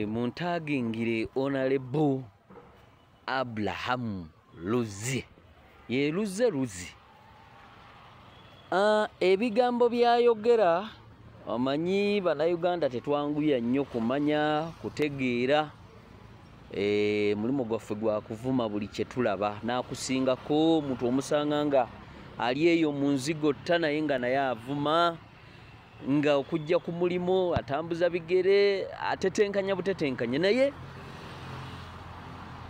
Muntagingire Honorable Abraham Luzzi ye Luzzi ebigambo byayogera amanyi bannayuganda tetwanguya nnyo kumanya kutegeera mulimu gwaffe gwa kuvuma buli kye tulaba n'akusingako omuntu omusanga nga ali eyo mu nzigotta naye nga naye avuma nga okujja ku mulimu atambuza bigere atetenkanya butetenkanye naye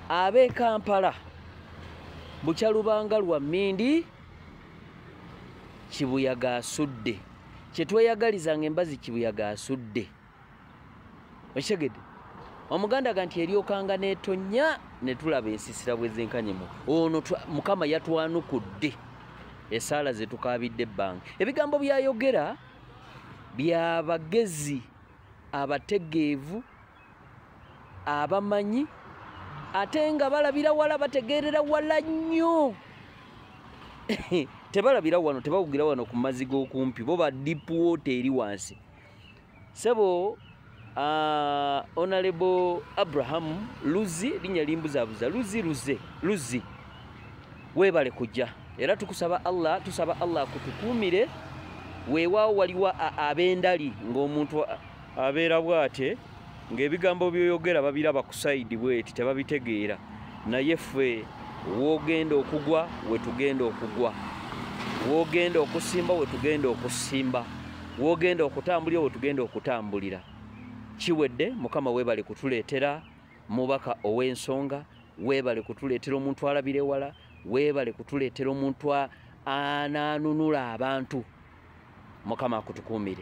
abe Kampala bukyalubanga lwa Mindi Kibuyaga asudde kyetweyagalizanga embazi Kibuyaga asudde okitegedde omuganda ganti eryokanga netonya netulaba ensisira bwe zenkanyemu ono Mukama yatwanukudde esaala ze tukabidde ebbanga ebigambo byayogera byabagezi abategeevu abamanyi ate nga balabira wala bategerera wala nnyo tebalabira wano tebawugira wano ku mazzi g'okumpi bo ba deep water eri wansi sebo Honorable Abraham Luzzi linnya limbuzabuza Luzzi webale kujja era tusaba Allah kutukuumire weewaawo waliwo ab'endali ng'omuntu abeera bw'ate ng'ebigambo byoyogera babiraba ku sayidi bweti tebabitegeera naye ffe woogenda okugwa wetugenda okugwa woogenda okusimba wetugenda okusimba woogenda okutambulira wetugenda okutambulira kiwedde Mukama weebale kutuleetera mubaka ow'ensonga weebale kutuleetera omuntu alabire wala weebale kutuleetera omuntu anaanunula abantu Mukama akutukuumire.